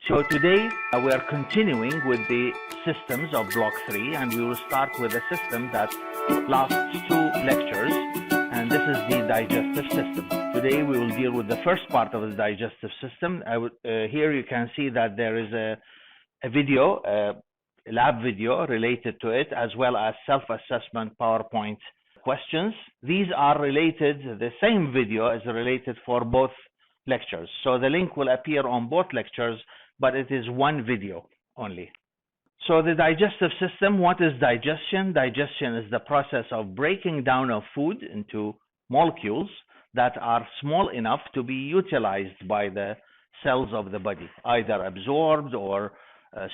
So today we are continuing with the systems of block 3, and we will start with a system that lasts 2 lectures, and this is the digestive system. Today we will deal with the first part of the digestive system. Here you can see that there is a video, a lab video related to it, as well as self-assessment PowerPoint questions. These are related, the same video is related for both lectures. So the link will appear on both lectures, but it is one video only. So the digestive system, what is digestion? Digestion is the process of breaking down of food into molecules that are small enough to be utilized by the cells of the body, either absorbed or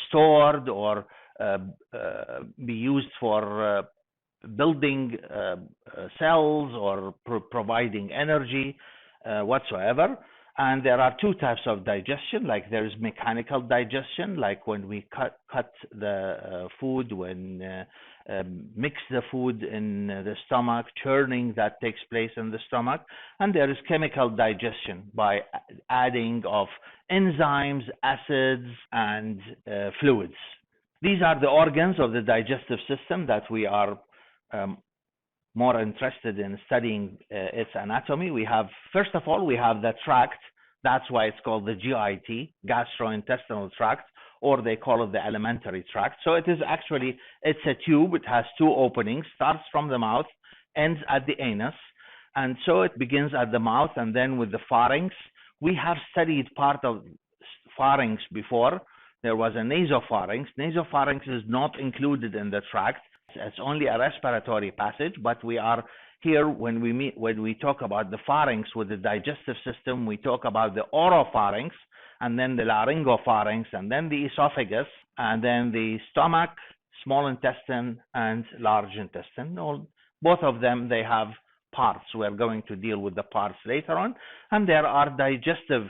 stored or be used for building cells or providing energy whatsoever. And there are 2 types of digestion, like there is mechanical digestion, like when we cut the food, when mix the food in the stomach, churning that takes place in the stomach. And there is chemical digestion by adding of enzymes, acids, and fluids. These are the organs of the digestive system that we are more interested in studying its anatomy. We have, first of all, we have the tract. That's why it's called the GIT, gastrointestinal tract, or they call it the alimentary tract. So it is actually, it's a tube. It has 2 openings, starts from the mouth, ends at the anus. And so it begins at the mouth and then with the pharynx. We have studied part of pharynx before. There was a nasopharynx. Nasopharynx is not included in the tract. It's only a respiratory passage, but we are here when we talk about the pharynx with the digestive system, we talk about the oropharynx, and then the laryngopharynx, and then the esophagus, and then the stomach, small intestine, and large intestine. Both of them, they have parts. We're going to deal with the parts later on. And there are digestive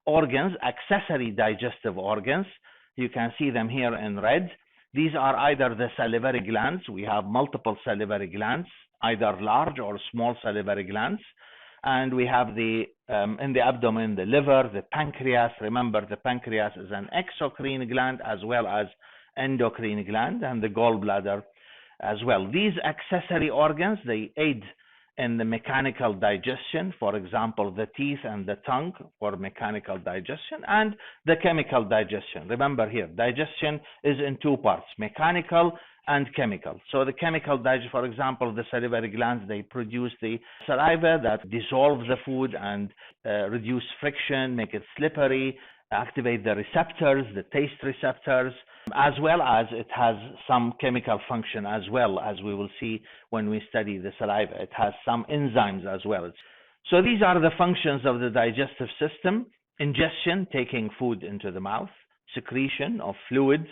organs, accessory digestive organs. You can see them here in red. These are either the salivary glands. We have multiple salivary glands, either large or small salivary glands. And we have in the abdomen, the liver, the pancreas. Remember, the pancreas is an exocrine gland as well as endocrine gland, and the gallbladder as well. These accessory organs, they aid in the mechanical digestion, for example, the teeth and the tongue for mechanical digestion, and the chemical digestion. Remember here, digestion is in 2 parts, mechanical and chemical. So the chemical digestion, for example, the salivary glands, they produce the saliva that dissolves the food and reduce friction, make it slippery, activate the receptors, the taste receptors, as well as it has some chemical function as well, as we will see when we study the saliva. It has some enzymes as well. So these are the functions of the digestive system: ingestion, taking food into the mouth; secretion of fluid.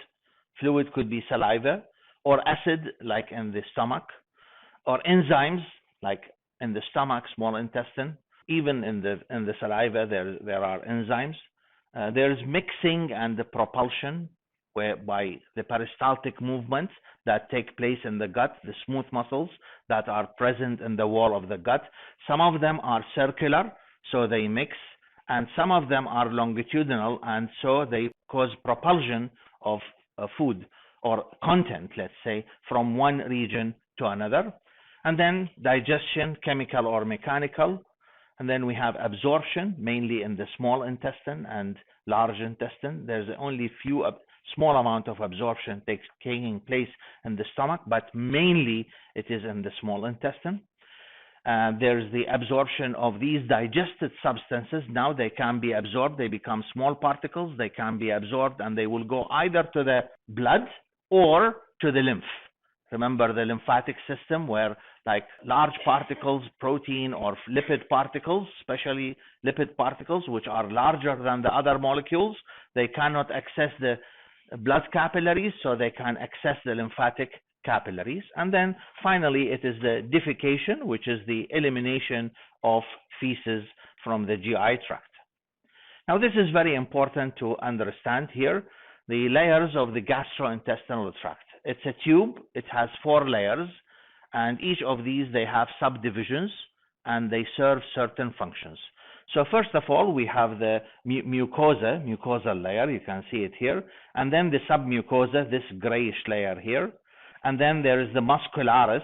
Fluid could be saliva, or acid, like in the stomach, or enzymes, like in the stomach, small intestine. Even in the saliva, there are enzymes. There is mixing and the propulsion, whereby the peristaltic movements that take place in the gut, the smooth muscles that are present in the wall of the gut. Some of them are circular, so they mix, and some of them are longitudinal, and so they cause propulsion of food or content, let's say, from one region to another. And then digestion, chemical or mechanical. And then we have absorption, mainly in the small intestine and large intestine. There's only small amount of absorption taking place in the stomach, but mainly it is in the small intestine. There's the absorption of these digested substances. Now they can be absorbed. They become small particles. They can be absorbed, and they will go either to the blood or to the lymph. Remember the lymphatic system, where like large particles, protein or lipid particles, especially lipid particles, which are larger than the other molecules, they cannot access the blood capillaries, so they can access the lymphatic capillaries. And then finally, it is the defecation, which is the elimination of feces from the GI tract. Now, this is very important to understand here, the layers of the gastrointestinal tract. It's a tube. It has 4 layers, and each of these, they have subdivisions, and they serve certain functions. So first of all, we have the mucosal layer. You can see it here. And then the submucosa, this grayish layer here. And then there is the muscularis,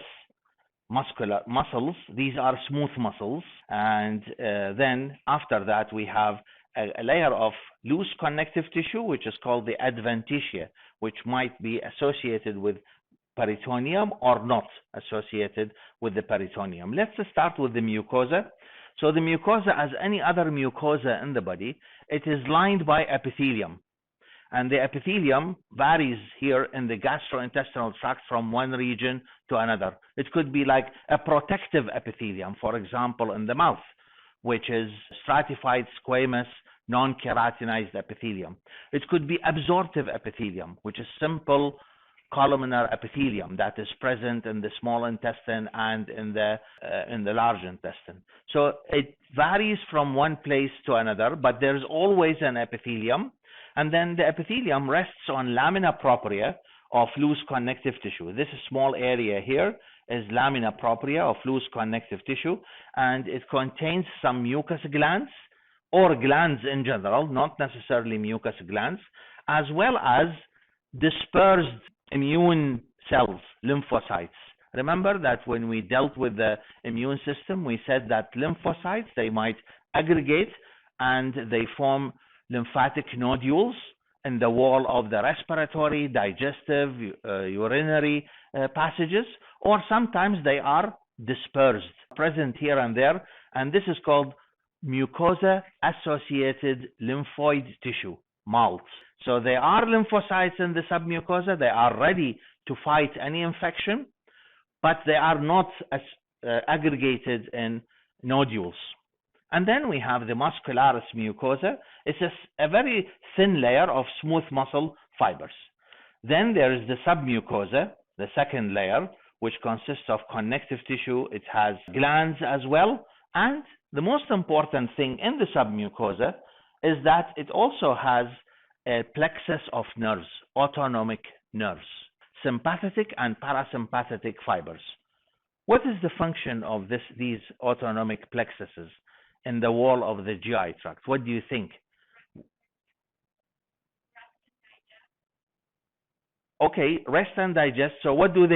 muscular muscles. These are smooth muscles. And then after that, we have a layer of loose connective tissue, which is called the adventitia, which might be associated with peritoneum or not associated with the peritoneum. Let's start with the mucosa. So the mucosa, as any other mucosa in the body, it is lined by epithelium. And the epithelium varies here in the gastrointestinal tract from one region to another. It could be like a protective epithelium, for example, in the mouth, which is stratified squamous non-keratinized epithelium. It could be absorptive epithelium, which is simple columnar epithelium that is present in the small intestine and in the large intestine. So it varies from one place to another, but there's always an epithelium. And then the epithelium rests on lamina propria of loose connective tissue. This small area here is lamina propria of loose connective tissue, and it contains some mucous glands or glands in general, not necessarily mucous glands, as well as dispersed immune cells, lymphocytes. Remember that when we dealt with the immune system, we said that lymphocytes, they might aggregate and they form lymphatic nodules in the wall of the respiratory, digestive, urinary passages, or sometimes they are dispersed, present here and there, and this is called mucosa-associated lymphoid tissue, MALT. So there are lymphocytes in the submucosa. They are ready to fight any infection, but they are not aggregated in nodules. And then we have the muscularis mucosa. It's a very thin layer of smooth muscle fibers. Then there is the submucosa, the second layer, which consists of connective tissue. It has glands as well. And the most important thing in the submucosa is that it also has a plexus of nerves, autonomic nerves, sympathetic and parasympathetic fibers. What is the function of these autonomic plexuses in the wall of the GI tract? What do you think? Okay, rest and digest. So what do?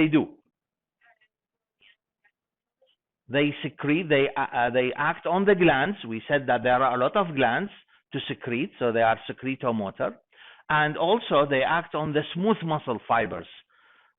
They secrete, they act on the glands. We said that there are a lot of glands to secrete, so they are secretomotor. And also they act on the smooth muscle fibers.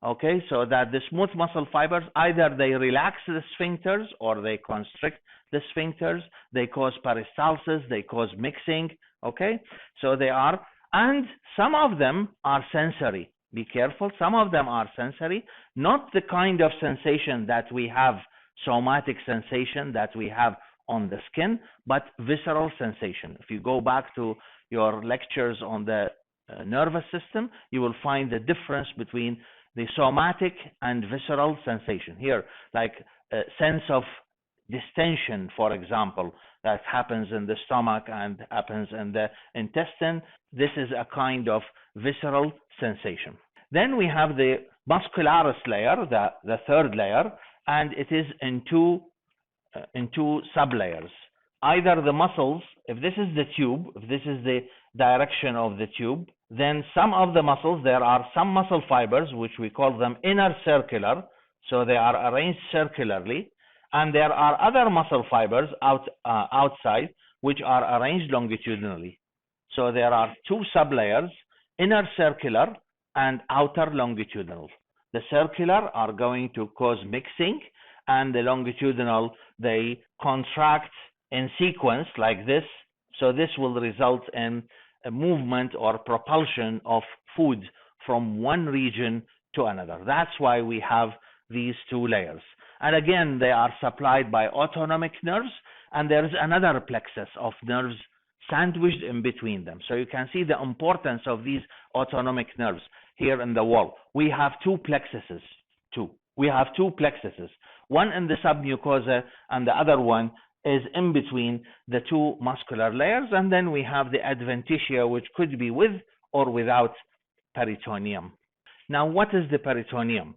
Okay, so that the smooth muscle fibers, either they relax the sphincters or they constrict the sphincters, they cause peristalsis, they cause mixing. Okay, so they are, and some of them are sensory. Be careful, some of them are sensory, not the kind of sensation that we have, somatic sensation that we have on the skin, but visceral sensation. If you go back to your lectures on the nervous system, you will find the difference between the somatic and visceral sensation. Here, like a sense of distension, for example, that happens in the stomach and happens in the intestine. This is a kind of visceral sensation. Then we have the muscularis layer, the third layer, and it is in two sublayers. Either the muscles, if this is the tube, if this is the direction of the tube, then some of the muscles, there are some muscle fibers, which we call them inner circular, so they are arranged circularly, and there are other muscle fibers outside, which are arranged longitudinally. So there are two sublayers, inner circular and outer longitudinal. The circular are going to cause mixing, and the longitudinal, they contract in sequence like this. So this will result in a movement or propulsion of food from one region to another. That's why we have these two layers. And again, they are supplied by autonomic nerves, and there is another plexus of nerves sandwiched in between them. So you can see the importance of these autonomic nerves here in the wall. We have two plexuses, one in the submucosa and the other one is in between the two muscular layers, and then we have the adventitia, which could be with or without peritoneum. Now, what is the peritoneum?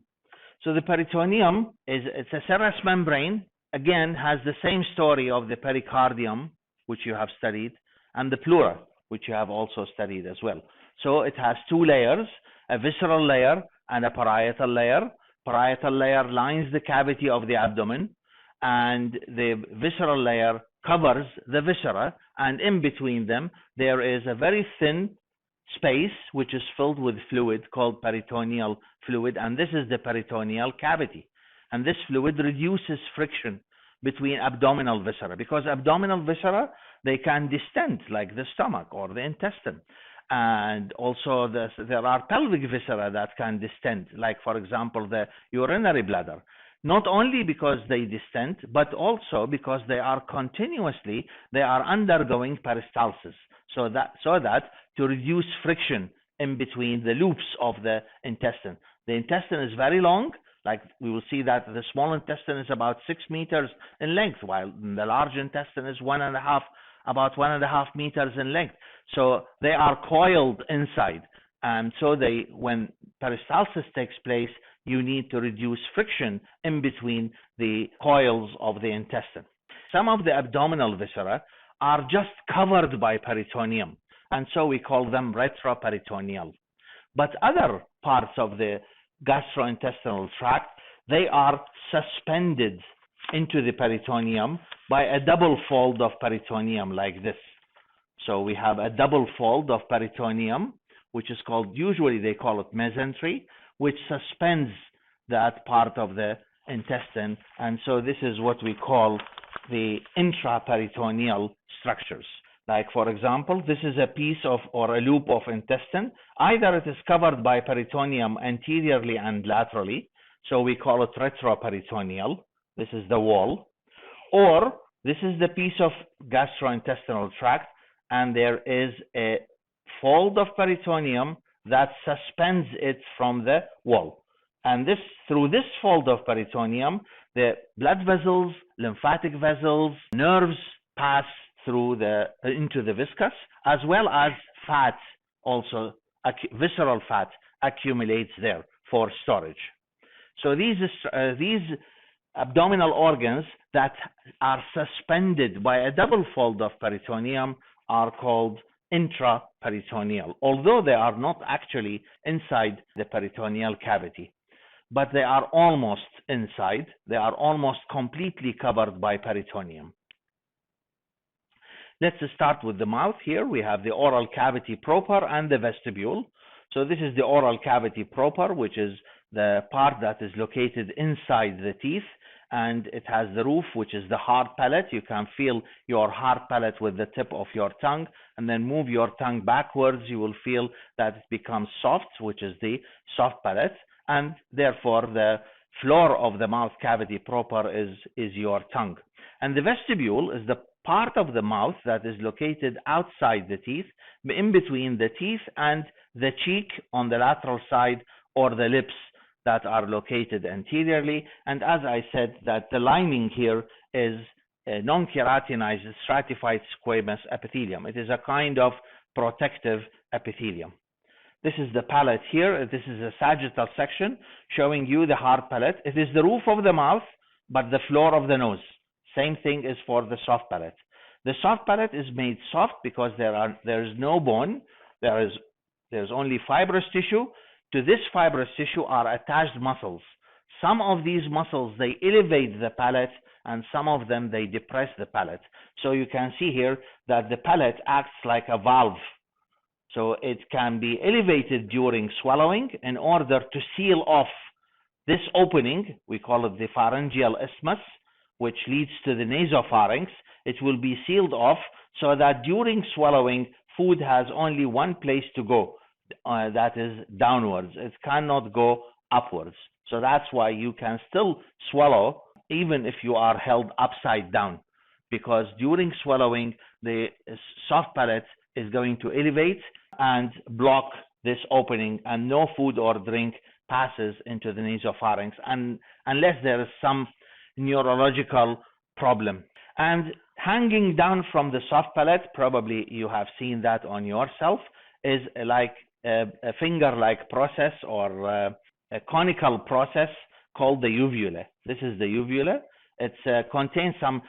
So the peritoneum it's a serous membrane, again, has the same story of the pericardium, which you have studied, and the pleura, which you have also studied as well. So it has two layers, a visceral layer and a parietal layer. Parietal layer lines the cavity of the abdomen, and the visceral layer covers the viscera, and in between them there is a very thin space which is filled with fluid called peritoneal fluid, and this is the peritoneal cavity. And this fluid reduces friction between abdominal viscera, because abdominal viscera, they can distend like the stomach or the intestine. And also there are pelvic viscera that can distend, like for example the urinary bladder. Not only because they distend, but also because they are undergoing peristalsis, so that to reduce friction in between the loops of the intestine. The intestine is very long, like we will see that the small intestine is about 6 meters in length, while the large intestine is about 1.5 meters in length. So they are coiled inside, and so when peristalsis takes place, you need to reduce friction in between the coils of the intestine. Some of the abdominal viscera are just covered by peritoneum, and so we call them retroperitoneal. But other parts of the gastrointestinal tract, they are suspended into the peritoneum by a double fold of peritoneum like this. So we have a double fold of peritoneum, which is called, usually they call it mesentery, which suspends that part of the intestine, and so this is what we call the intraperitoneal structures. Like for example, this is a piece of or a loop of intestine. Either it is covered by peritoneum anteriorly and laterally, so we call it retroperitoneal. This is the wall. Or this is the piece of gastrointestinal tract, and there is a fold of peritoneum that suspends it from the wall. And through this fold of peritoneum, the blood vessels, lymphatic vessels, nerves pass through into the viscus, as well as fat, also visceral fat accumulates there for storage. So these abdominal organs that are suspended by a double fold of peritoneum are called intraperitoneal, although they are not actually inside the peritoneal cavity, but they are almost inside. They are almost completely covered by peritoneum. Let's start with the mouth. Here we have the oral cavity proper and the vestibule. So this is the oral cavity proper, which is the part that is located inside the teeth, and it has the roof, which is the hard palate. You can feel your hard palate with the tip of your tongue, and then move your tongue backwards. You will feel that it becomes soft, which is the soft palate, and therefore the floor of the mouth cavity proper is your tongue. And the vestibule is the part of the mouth that is located outside the teeth, in between the teeth and the cheek on the lateral side, or the lips that are located anteriorly. And as I said, that the lining here is a non-keratinized stratified squamous epithelium. It is a kind of protective epithelium. This is the palate here. This is a sagittal section showing you the hard palate. It is the roof of the mouth, but the floor of the nose. Same thing is for the soft palate. The soft palate is made soft because there is no bone. There's only fibrous tissue. To this fibrous tissue are attached muscles. Some of these muscles, they elevate the palate, and some of them, they depress the palate. So you can see here that the palate acts like a valve. So it can be elevated during swallowing in order to seal off this opening. We call it the pharyngeal isthmus, which leads to the nasopharynx. It will be sealed off so that during swallowing, food has only one place to go. That is downwards. It cannot go upwards. So that's why you can still swallow even if you are held upside down, because during swallowing the soft palate is going to elevate and block this opening, and no food or drink passes into the nasopharynx unless there is some neurological problem. And hanging down from the soft palate, probably you have seen that on yourself, is like a finger-like process, or a conical process called the uvula. This is the uvula. It contains some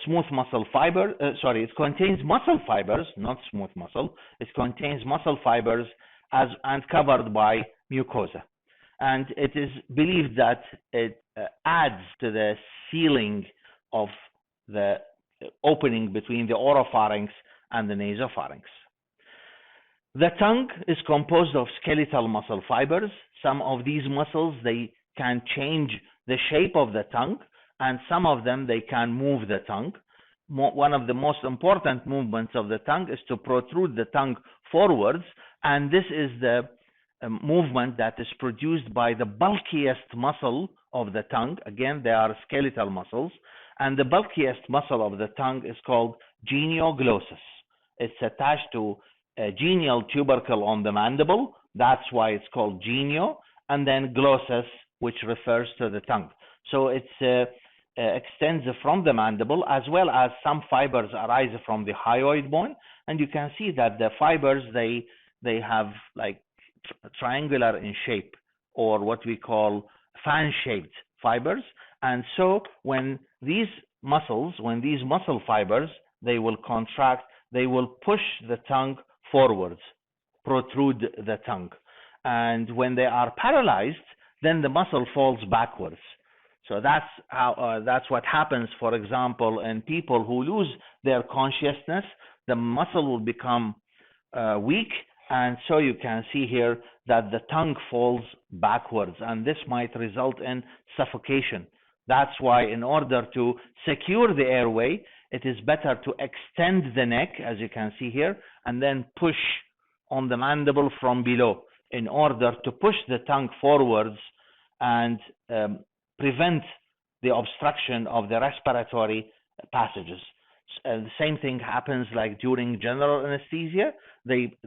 smooth muscle fiber. It contains muscle fibers, not smooth muscle. It contains muscle fibers and covered by mucosa. And it is believed that it adds to the sealing of the opening between the oropharynx and the nasopharynx. The tongue is composed of skeletal muscle fibers. Some of these muscles, they can change the shape of the tongue, and some of them, they can move the tongue. One of the most important movements of the tongue is to protrude the tongue forwards, and this is the movement that is produced by the bulkiest muscle of the tongue. Again, they are skeletal muscles, and the bulkiest muscle of the tongue is called genioglossus. It's attached to a genial tubercle on the mandible. That's why it's called genio, and then glossus, which refers to the tongue. So it extends from the mandible, as well as some fibers arise from the hyoid bone, and you can see that the fibers, they have like triangular in shape, or what we call fan-shaped fibers. And so when these muscle fibers, they will contract, they will push the tongue forwards, protrude the tongue. And when they are paralyzed, then the muscle falls backwards. So that's what happens, for example, in people who lose their consciousness. The muscle will become weak, and so you can see here that the tongue falls backwards, and this might result in suffocation. That's why, in order to secure the airway, it is better to extend the neck, as you can see here, and then push on the mandible from below in order to push the tongue forwards and prevent the obstruction of the respiratory passages. The same thing happens like during general anesthesia. They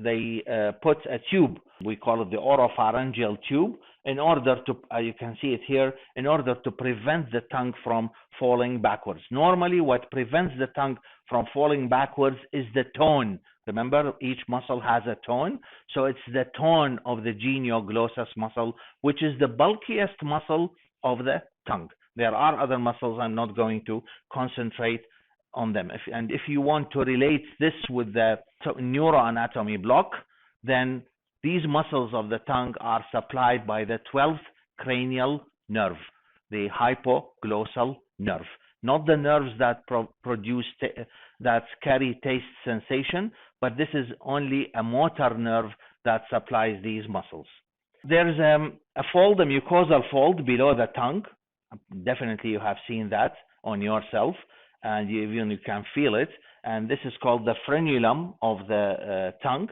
put a tube, we call it the oropharyngeal tube, in order to, you can see it here, in order to prevent the tongue from falling backwards. Normally, what prevents the tongue from falling backwards is the tone. Remember, each muscle has a tone. So it's the tone of the genioglossus muscle, which is the bulkiest muscle of the tongue. There are other muscles. I'm not going to concentrate on them. If you want to relate this with the neuroanatomy block, then these muscles of the tongue are supplied by the 12th cranial nerve, the hypoglossal nerve, not the nerves that that carry taste sensation, but this is only a motor nerve that supplies these muscles. There's a fold, a mucosal fold below the tongue. Definitely you have seen that on yourself, and you can feel it, and this is called the frenulum of the tongue.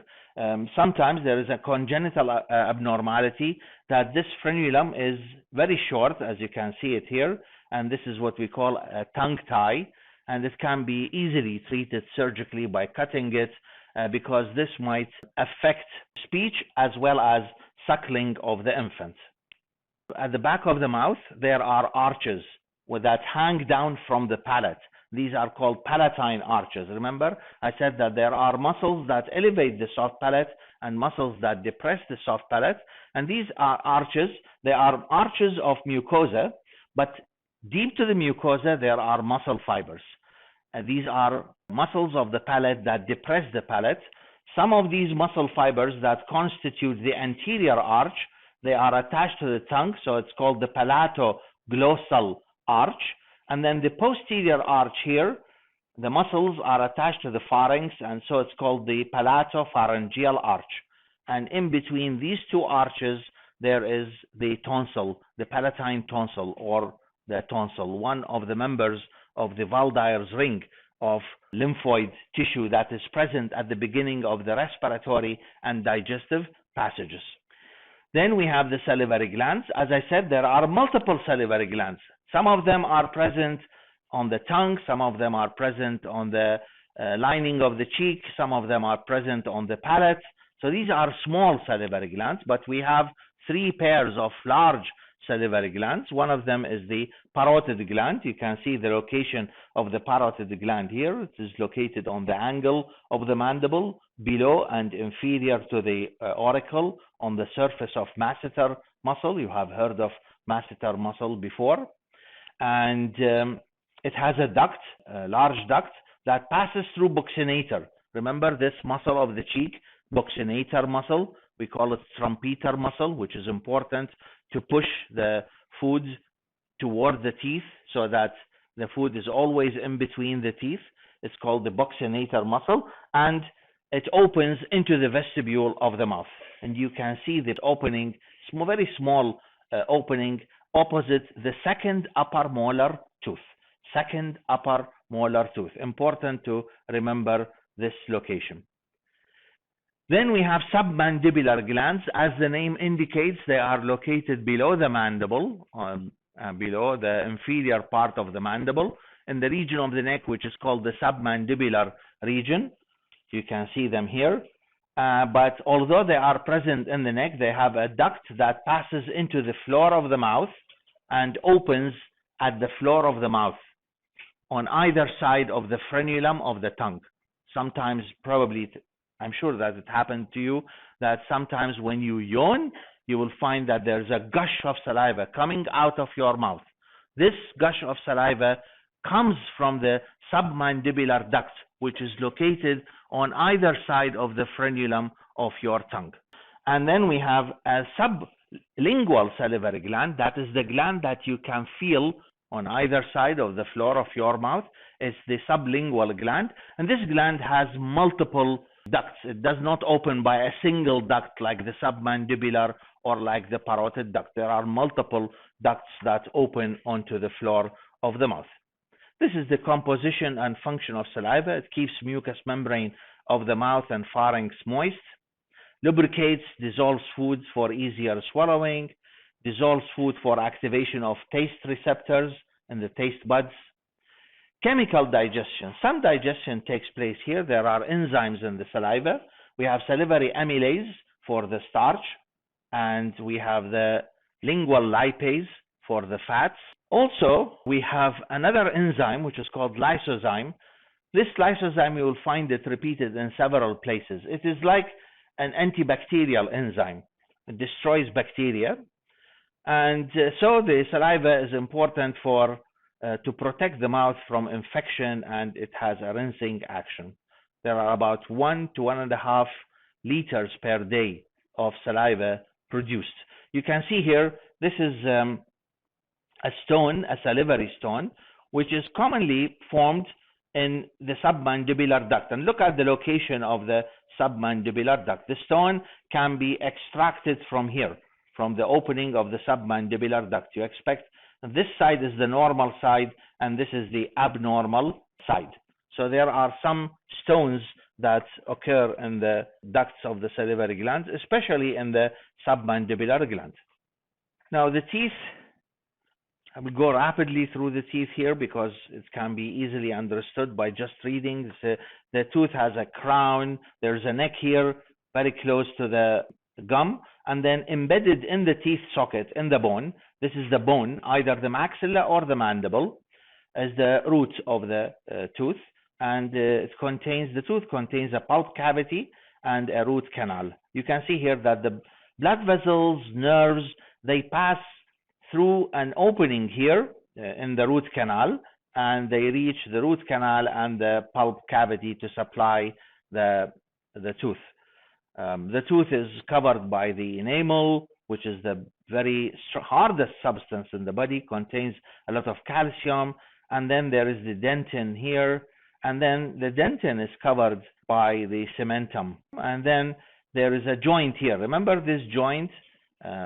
Sometimes there is a congenital abnormality that this frenulum is very short, as you can see it here, and this is what we call a tongue tie, and it can be easily treated surgically by cutting it, because this might affect speech as well as suckling of the infant. At the back of the mouth, there are arches that hang down from the palate. These are called palatine arches. Remember, I said that there are muscles that elevate the soft palate and muscles that depress the soft palate. And these are arches. They are arches of mucosa, but deep to the mucosa, there are muscle fibers. These are muscles of the palate that depress the palate. Some of these muscle fibers that constitute the anterior arch, they are attached to the tongue, so it's called the palatoglossal arch. And then the posterior arch here, the muscles are attached to the pharynx, and so it's called the palatopharyngeal arch. And in between these two arches, there is the tonsil, the palatine tonsil, or the tonsil, one of the members of the Waldeyer's ring of lymphoid tissue that is present at the beginning of the respiratory and digestive passages. Then we have the salivary glands. As I said, there are multiple salivary glands. Some of them are present on the tongue, some of them are present on the lining of the cheek, some of them are present on the palate. So these are small salivary glands, but we have three pairs of large salivary glands. One of them is the parotid gland. You can see the location of the parotid gland here. It is located on the angle of the mandible, below and inferior to the auricle, on the surface of masseter muscle. You have heard of masseter muscle before. And It has a duct, a large duct, that passes through buccinator. Remember this muscle of the cheek, buccinator muscle? We call it trumpeter muscle, which is important to push the food toward the teeth so that the food is always in between the teeth. It's called the buccinator muscle, and it opens into the vestibule of the mouth. And you can see the opening, very small opening opposite the second upper molar tooth. Second upper molar tooth. Important to remember this location. Then we have submandibular glands. As the name indicates, they are located below the mandible, below the inferior part of the mandible, in the region of the neck, which is called the submandibular region. You can see them here. But although they are present in the neck, they have a duct that passes into the floor of the mouth and opens at the floor of the mouth on either side of the frenulum of the tongue. Sometimes, probably, I'm sure that it happened to you, that sometimes when you yawn, you will find that there's a gush of saliva coming out of your mouth. This gush of saliva comes from the submandibular duct, which is located on either side of the frenulum of your tongue. And then we have a sublingual salivary gland. That is the gland that you can feel on either side of the floor of your mouth. It's the sublingual gland. And this gland has multiple ducts. It does not open by a single duct like the submandibular or like the parotid duct. There are multiple ducts that open onto the floor of the mouth. This is the composition and function of saliva. It keeps mucous membrane of the mouth and pharynx moist, lubricates, dissolves foods for easier swallowing, dissolves food for activation of taste receptors in the taste buds. Chemical digestion. Some digestion takes place here. There are enzymes in the saliva. We have salivary amylase for the starch, and we have the lingual lipase for the fats. Also, we have another enzyme which is called lysozyme. This lysozyme, you will find it repeated in several places. It is like an antibacterial enzyme. It destroys bacteria. And so the saliva is important for to protect the mouth from infection, and it has a rinsing action. There are about 1 to 1.5 liters per day of saliva produced. You can see here, this is a stone, a salivary stone, which is commonly formed in the submandibular duct. And look at the location of the submandibular duct. The stone can be extracted from here, from the opening of the submandibular duct. You expect this side is the normal side, and this is the abnormal side. So there are some stones that occur in the ducts of the salivary glands, especially in the submandibular gland. Now the teeth, I will go rapidly through the teeth here because it can be easily understood by just reading. The tooth has a crown. There's a neck here, very close to the gum, and then embedded in the teeth socket, in the bone. This is the bone, either the maxilla or the mandible, as the root of the tooth. And the tooth contains a pulp cavity and a root canal. You can see here that the blood vessels, nerves, they pass through an opening here in the root canal, and they reach the root canal and the pulp cavity to supply the tooth. The tooth is covered by the enamel, which is the very hardest substance in the body, contains a lot of calcium, and then there is the dentin here, and then the dentin is covered by the cementum, and then there is a joint here. Remember this joint,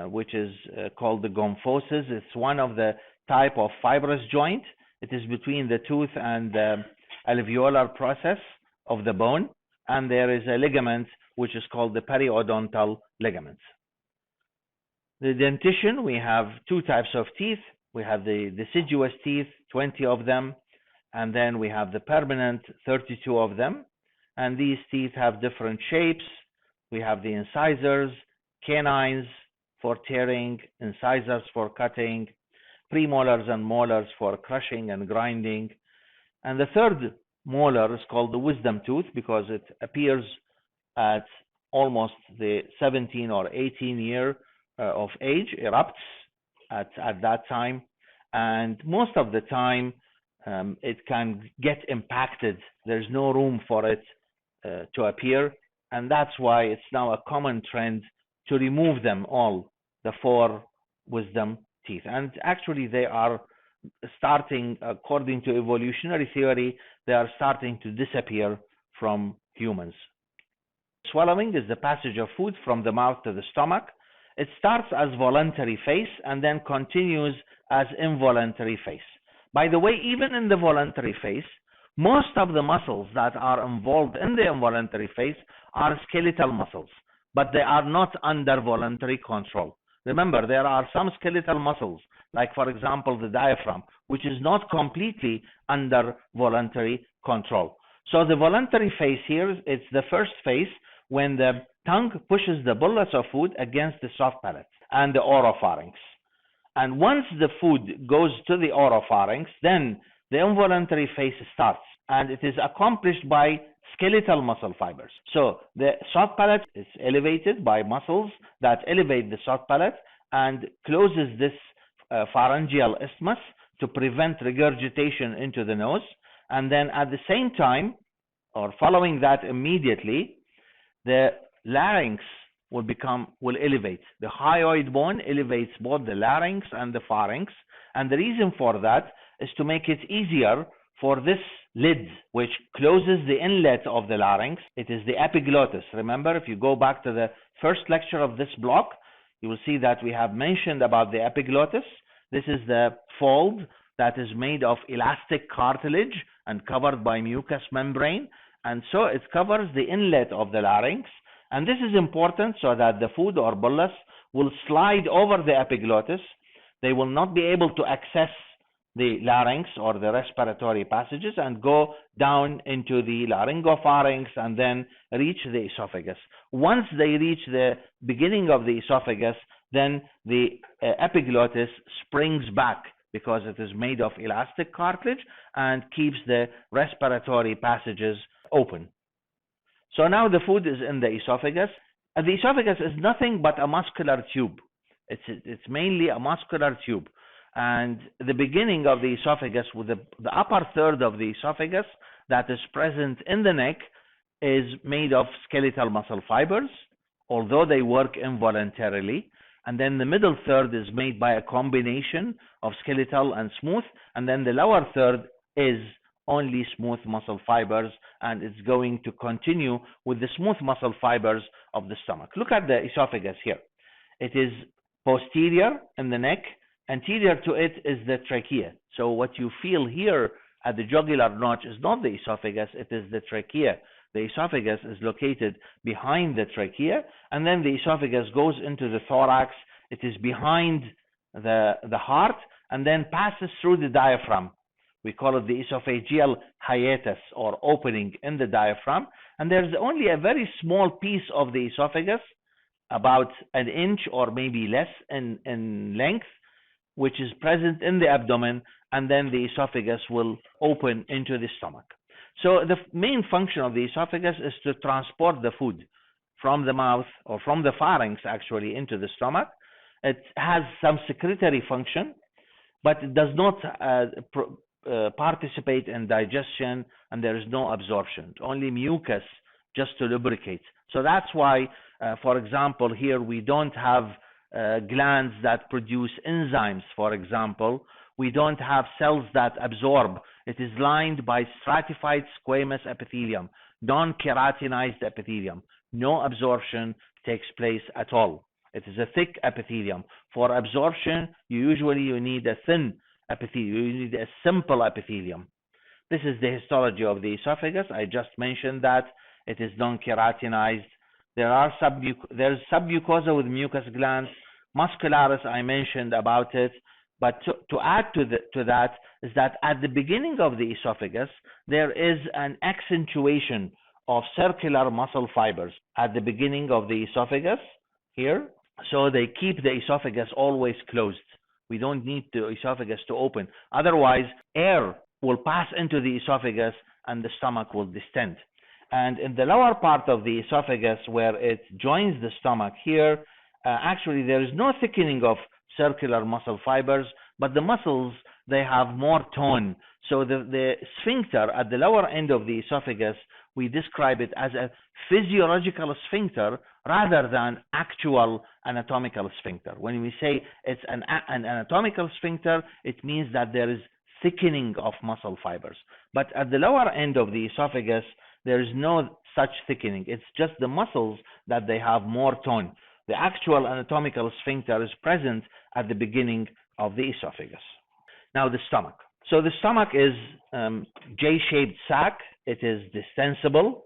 which is called the gomphosis. It's one of the type of fibrous joint. It is between the tooth and the alveolar process of the bone, and there is a ligament which is called the periodontal ligaments. The dentition, we have two types of teeth. We have the deciduous teeth, 20 of them, and then we have the permanent, 32 of them. And these teeth have different shapes. We have the incisors, canines for tearing, incisors for cutting, premolars and molars for crushing and grinding. And the third molar is called the wisdom tooth because it appears at almost the 17 or 18 year of age, erupts at that time, and most of the time it can get impacted. There's no room for it to appear, and that's why it's now a common trend to remove them all, the 4 wisdom teeth. And actually they are starting, according to evolutionary theory, they are starting to disappear from humans. Swallowing is the passage of food from the mouth to the stomach. It starts as voluntary phase and then continues as involuntary phase. By the way, even in the voluntary phase, most of the muscles that are involved in the involuntary phase are skeletal muscles, but they are not under voluntary control. Remember, there are some skeletal muscles, like for example the diaphragm, which is not completely under voluntary control. So the voluntary phase here, it's the first phase when the tongue pushes the bolus of food against the soft palate and the oropharynx. And once the food goes to the oropharynx, then the involuntary phase starts, and it is accomplished by skeletal muscle fibers. So the soft palate is elevated by muscles that elevate the soft palate and closes this pharyngeal isthmus to prevent regurgitation into the nose. And then at the same time, or following that immediately, the larynx will elevate. The hyoid bone elevates both the larynx and the pharynx, and the reason for that is to make it easier for this lid, which closes the inlet of the larynx. It is the epiglottis. Remember, if you go back to the first lecture of this block, you will see that we have mentioned about the epiglottis. This is the fold that is made of elastic cartilage and covered by mucous membrane, and so it covers the inlet of the larynx. And this is important so that the food or bolus will slide over the epiglottis. They will not be able to access the larynx or the respiratory passages and go down into the laryngopharynx and then reach the esophagus. Once they reach the beginning of the esophagus, then the epiglottis springs back because it is made of elastic cartilage and keeps the respiratory passages open. So now the food is in the esophagus. The esophagus is nothing but a muscular tube. It's mainly a muscular tube. And the beginning of the esophagus, with the upper third of the esophagus that is present in the neck, is made of skeletal muscle fibers, although they work involuntarily. And then the middle third is made by a combination of skeletal and smooth. And then the lower third is only smooth muscle fibers, and it's going to continue with the smooth muscle fibers of the stomach. Look at the esophagus here. It is posterior in the neck. Anterior to it is the trachea. So what you feel here at the jugular notch is not the esophagus, it is the trachea. The esophagus is located behind the trachea, and then the esophagus goes into the thorax. It is behind the heart, and then passes through the diaphragm. We call it the esophageal hiatus, or opening in the diaphragm. And there's only a very small piece of the esophagus, about an inch or maybe less in length, which is present in the abdomen, and then the esophagus will open into the stomach. So the main function of the esophagus is to transport the food from the mouth, or from the pharynx actually, into the stomach. It has some secretory function, but it does not participate in digestion, and there is no absorption, only mucus just to lubricate. So that's why, for example, here we don't have glands that produce enzymes, for example. We don't have cells that absorb. It is lined by stratified squamous epithelium, non-keratinized epithelium. No absorption takes place at all. It is a thick epithelium. For absorption, you need a thin epithelium. You need a simple epithelium. This is the histology of the esophagus. I just mentioned that it is non-keratinized. There's submucosa with mucous glands. Muscularis, I mentioned about it. But to add to that is that at the beginning of the esophagus, there is an accentuation of circular muscle fibers at the beginning of the esophagus here. So they keep the esophagus always closed. We don't need the esophagus to open. Otherwise, air will pass into the esophagus and the stomach will distend. And in the lower part of the esophagus, where it joins the stomach here, actually there is no thickening of circular muscle fibers, but the muscles they have more tone. So the sphincter at the lower end of the esophagus, we describe it as a physiological sphincter rather than actual anatomical sphincter. When we say it's an anatomical sphincter, it means that there is thickening of muscle fibers. But at the lower end of the esophagus, there is no such thickening. It's just the muscles that they have more tone. The actual anatomical sphincter is present at the beginning of the esophagus. Now the stomach. So the stomach is J-shaped sac. It is distensible,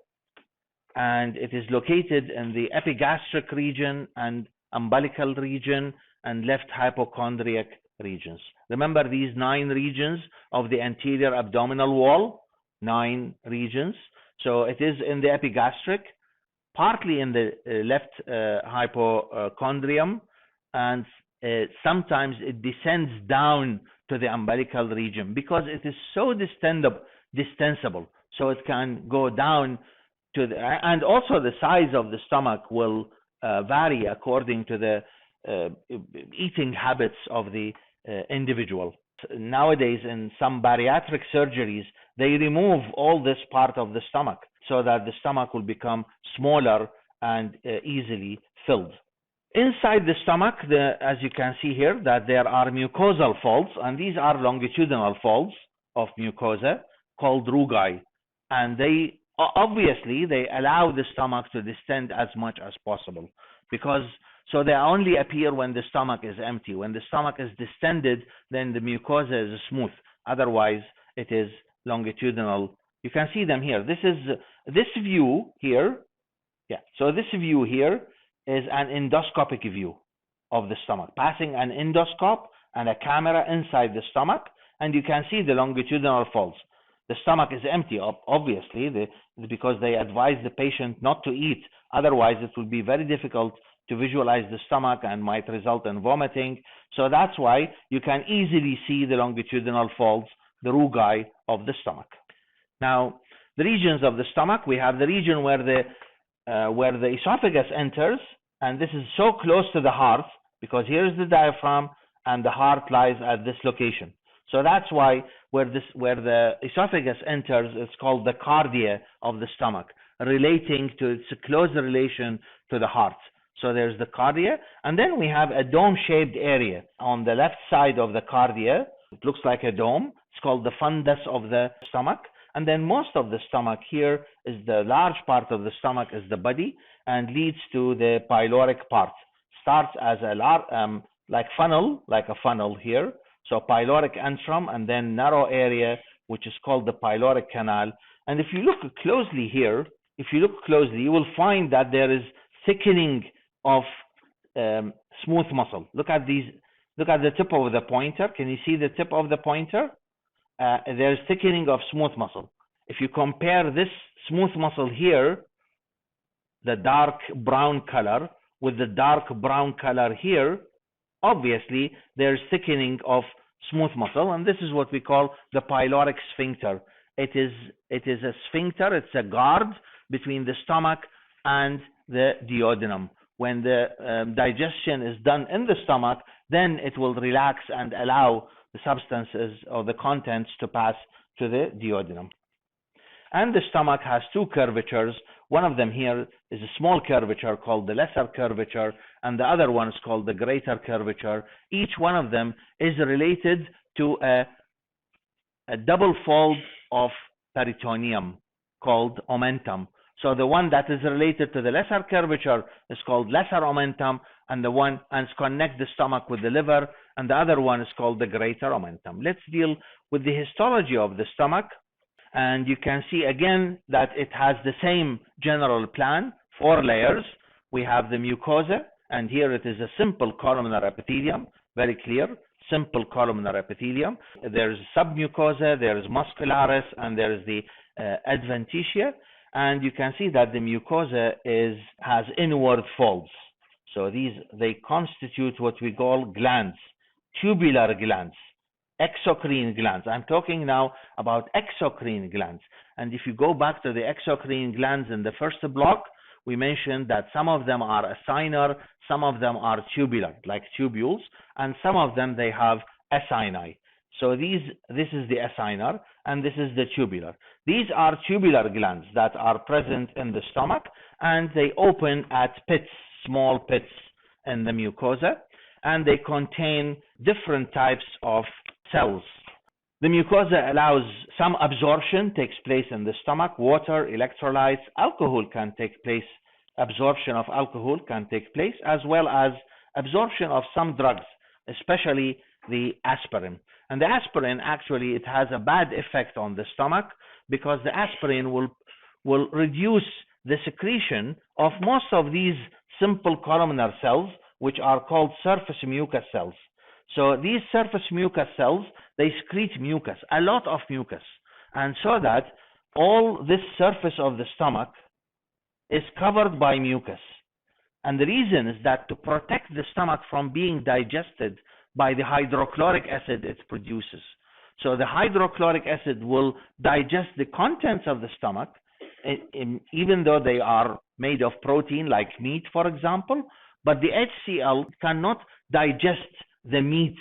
and it is located in the epigastric region and umbilical region and left hypochondriac regions. Remember these 9 regions of the anterior abdominal wall? 9 regions. So it is in the epigastric, partly in the left hypochondrium, and sometimes it descends down to the umbilical region because it is so distensible. So it can go down to the, and also the size of the stomach will vary according to the eating habits of the individual. Nowadays, in some bariatric surgeries, they remove all this part of the stomach so that the stomach will become smaller and easily filled. Inside the stomach, as you can see here, that there are mucosal folds, and these are longitudinal folds of mucosa called rugae, and they obviously they allow the stomach to distend as much as possible, because so they only appear when the stomach is empty. When the stomach is distended, then the mucosa is smooth. Otherwise, it is longitudinal. You can see them here. This is this view here. Yeah. So this view here is an endoscopic view of the stomach, passing an endoscope and a camera inside the stomach, and you can see the longitudinal folds. The stomach is empty, obviously, because they advise the patient not to eat. Otherwise, it will be very difficult to visualize the stomach and might result in vomiting. So that's why you can easily see the longitudinal folds, the rugae of the stomach. Now, the regions of the stomach, we have the region where the esophagus enters, and this is so close to the heart because here is the diaphragm and the heart lies at this location. So that's why where the esophagus enters, it's called the cardia of the stomach, relating to its close relation to the heart. So there's the cardia, and then we have a dome-shaped area on the left side of the cardia. It looks like a dome. It's called the fundus of the stomach. And then most of the stomach here is the large part of the stomach is the body and leads to the pyloric part. Starts as a like a funnel here. So pyloric antrum, and then narrow area, which is called the pyloric canal. And if you look closely here, you will find that there is thickening of smooth muscle. Look at these. Look at the tip of the pointer. Can you see the tip of the pointer? There's thickening of smooth muscle. If you compare this smooth muscle here, the dark brown color, with the dark brown color here, obviously there's thickening of smooth muscle, and this is what we call the pyloric sphincter. It is a sphincter. It's a guard between the stomach and the duodenum. When the digestion is done in the stomach, then it will relax and allow the substances or the contents to pass to the duodenum. And the stomach has 2 curvatures. One of them here is a small curvature called the lesser curvature, and the other one is called the greater curvature. Each one of them is related to a double fold of peritoneum called omentum. So the one that is related to the lesser curvature is called lesser omentum, and connect the stomach with the liver, and the other one is called the greater omentum. Let's deal with the histology of the stomach, and you can see again that it has the same general plan, 4 layers. We have the mucosa, and here it is a simple columnar epithelium, very clear, simple columnar epithelium. There is submucosa, there is muscularis, and there is the adventitia. And you can see that the mucosa has inward folds. So they constitute what we call glands, tubular glands, exocrine glands. I'm talking now about exocrine glands. And if you go back to the exocrine glands in the first block, we mentioned that some of them are acinar, some of them are tubular, like tubules, and some of them they have acini. So this is the acinar, and this is the tubular. These are tubular glands that are present in the stomach, and they open at pits, small pits in the mucosa, and they contain different types of cells. The mucosa allows some absorption takes place in the stomach, water, electrolytes, alcohol can take place, absorption of alcohol can take place, as well as absorption of some drugs, especially the aspirin. And the aspirin, actually, it has a bad effect on the stomach because the aspirin will reduce the secretion of most of these simple columnar cells, which are called surface mucus cells. So these surface mucus cells, they secrete mucus, a lot of mucus. And so that all this surface of the stomach is covered by mucus. And the reason is that to protect the stomach from being digested by the hydrochloric acid it produces. So the hydrochloric acid will digest the contents of the stomach, even though they are made of protein like meat, for example, but the HCl cannot digest the meat,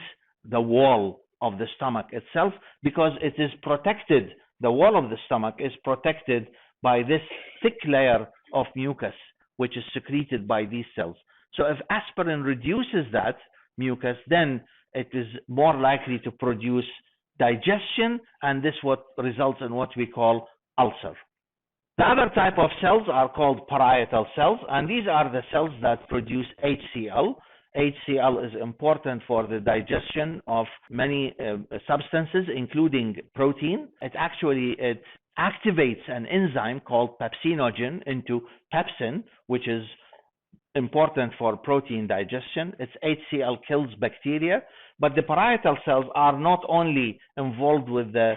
the wall of the stomach itself, because it is protected, the wall of the stomach is protected by this thick layer of mucus, which is secreted by these cells. So if aspirin reduces that mucus, then it is more likely to produce digestion, and this what results in what we call ulcer. The other type of cells are called parietal cells, and these are the cells that produce HCl. HCl is important for the digestion of many substances, including protein. It activates an enzyme called pepsinogen into pepsin, which is important for protein digestion. Its HCl kills bacteria, but the parietal cells are not only involved with the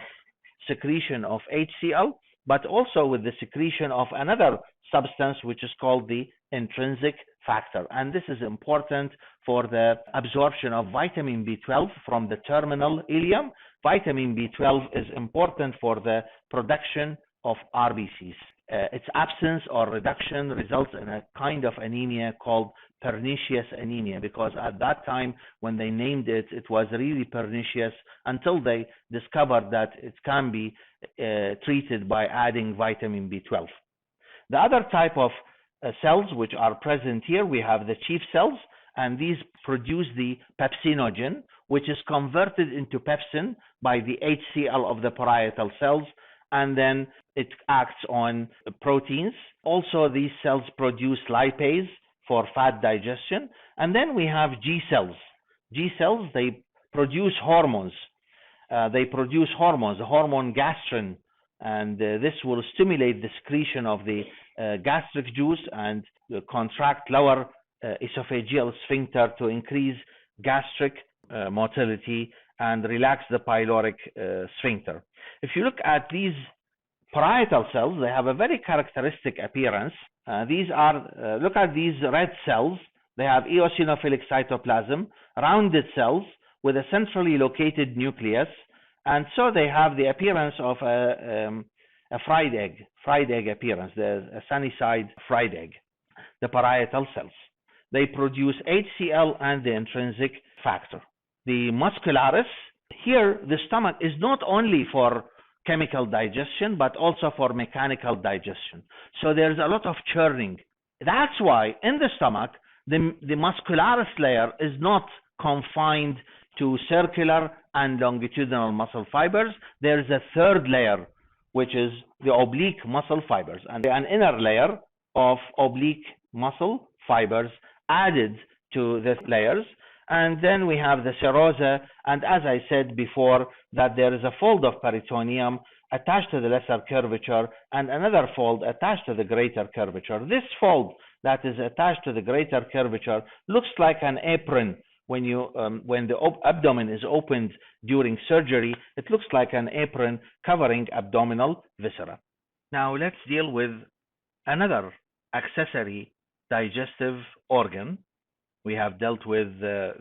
secretion of HCl, but also with the secretion of another substance which is called the intrinsic factor. And this is important for the absorption of vitamin B12 from the terminal ileum. Vitamin B12 is important for the production of RBCs. Its absence or reduction results in a kind of anemia called pernicious anemia, because at that time when they named it, it was really pernicious until they discovered that it can be treated by adding vitamin B12. The other type of cells which are present here, we have the chief cells, and these produce the pepsinogen, which is converted into pepsin by the HCl of the parietal cells, and then it acts on proteins. Also, these cells produce lipase for fat digestion. And then we have G cells. G cells, they produce hormones. The hormone gastrin, and this will stimulate the secretion of the gastric juice and contract lower esophageal sphincter to increase gastric motility and relax the pyloric sphincter. If you look at these parietal cells, they have a very characteristic appearance. Look at these red cells. They have eosinophilic cytoplasm, rounded cells with a centrally located nucleus, and so they have the appearance of a fried egg appearance, a sunny side fried egg, the parietal cells. They produce HCl and the intrinsic factor. The muscularis, here the stomach is not only for chemical digestion, but also for mechanical digestion. So there's a lot of churning. That's why in the stomach, the muscularis layer is not confined to circular and longitudinal muscle fibers. There's a third layer, which is the oblique muscle fibers, and an inner layer of oblique muscle fibers added to the layers. And then we have the serosa, and as I said before, that there is a fold of peritoneum attached to the lesser curvature and another fold attached to the greater curvature. This fold that is attached to the greater curvature looks like an apron. When the abdomen is opened during surgery, it looks like an apron covering abdominal viscera. Now let's deal with another accessory digestive organ. We have dealt with the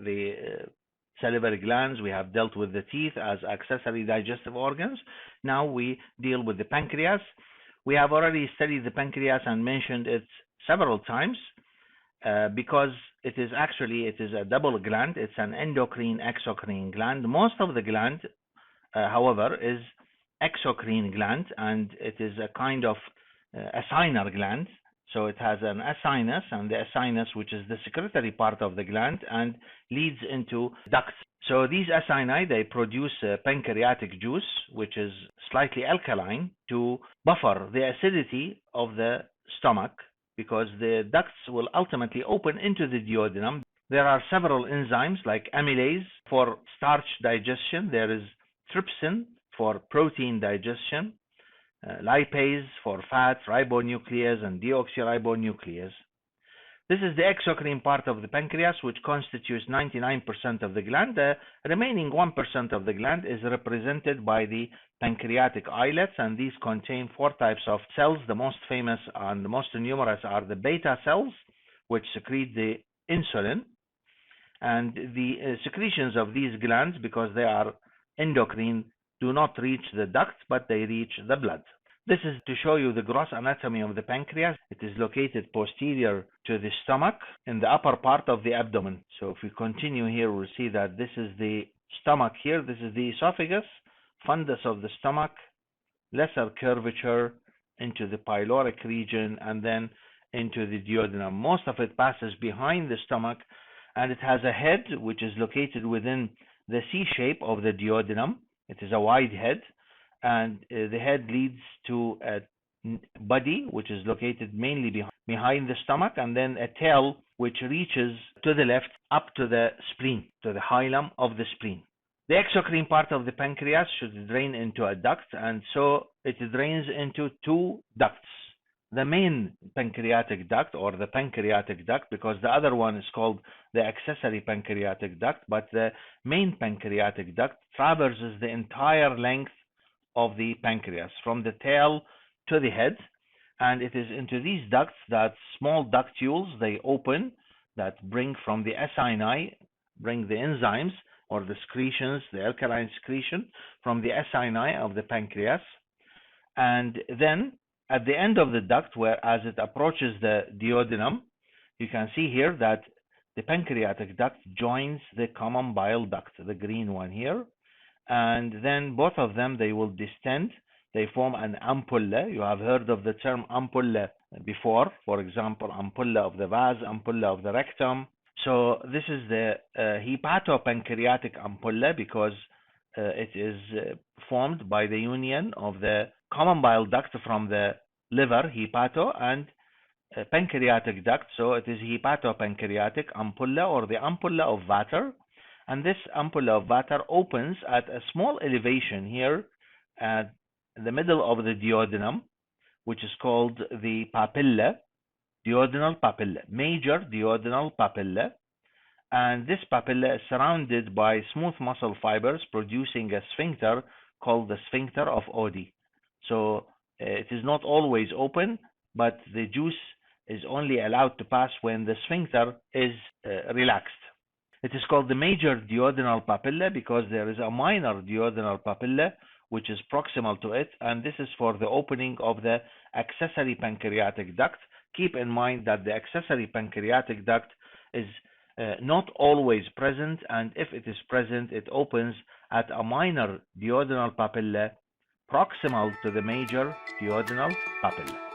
salivary glands. We have dealt with the teeth as accessory digestive organs. Now we deal with the pancreas. We have already studied the pancreas and mentioned it several times because it is a double gland. It's an endocrine exocrine gland. Most of the gland however, is exocrine gland, and it is a kind of acinar gland. So it has an acinus, and the acinus, which is the secretory part of the gland, and leads into ducts. So these acini, they produce pancreatic juice, which is slightly alkaline, to buffer the acidity of the stomach, because the ducts will ultimately open into the duodenum. There are several enzymes like amylase for starch digestion. There is trypsin for protein digestion, lipase for fat, ribonuclease, and deoxyribonuclease. This is the exocrine part of the pancreas, which constitutes 99% of the gland. The remaining 1% of the gland is represented by the pancreatic islets, and these contain 4 types of cells. The most famous and the most numerous are the beta cells, which secrete the insulin. And the secretions of these glands, because they are endocrine, do not reach the ducts, but they reach the blood. This is to show you the gross anatomy of the pancreas. It is located posterior to the stomach in the upper part of the abdomen. So if we continue here, we'll see that this is the stomach here. This is the esophagus, fundus of the stomach, lesser curvature into the pyloric region, and then into the duodenum. Most of it passes behind the stomach, and it has a head which is located within the C shape of the duodenum. It is a wide head, and the head leads to a body which is located mainly behind the stomach, and then a tail which reaches to the left up to the spleen, to the hilum of the spleen. The exocrine part of the pancreas should drain into a duct, and so it drains into 2 ducts. The main pancreatic duct, or the pancreatic duct, because the other one is called the accessory pancreatic duct, but the main pancreatic duct traverses the entire length of the pancreas, from the tail to the head, and it is into these ducts that small ductules, they open, that bring from the acini, bring the enzymes or the secretions, the alkaline secretion from the acini of the pancreas. And then at the end of the duct, where as it approaches the duodenum, you can see here that the pancreatic duct joins the common bile duct, the green one here, and then both of them, they will distend. They form an ampulla. You have heard of the term ampulla before, for example, ampulla of the vas, ampulla of the rectum. So this is the hepatopancreatic ampulla, because it is formed by the union of the common bile duct from the liver, hepato, and pancreatic duct. So it is hepatopancreatic ampulla, or the ampulla of Vater. And this ampulla of Vater opens at a small elevation here at the middle of the duodenum, which is called the papilla, duodenal papilla, major duodenal papilla. And this papilla is surrounded by smooth muscle fibers producing a sphincter called the sphincter of Oddi. So it is not always open, but the juice is only allowed to pass when the sphincter is relaxed. It is called the major duodenal papilla because there is a minor duodenal papilla which is proximal to it, and this is for the opening of the accessory pancreatic duct. Keep in mind that the accessory pancreatic duct is not always present, and if it is present, it opens at a minor duodenal papilla proximal to the major duodenal papilla.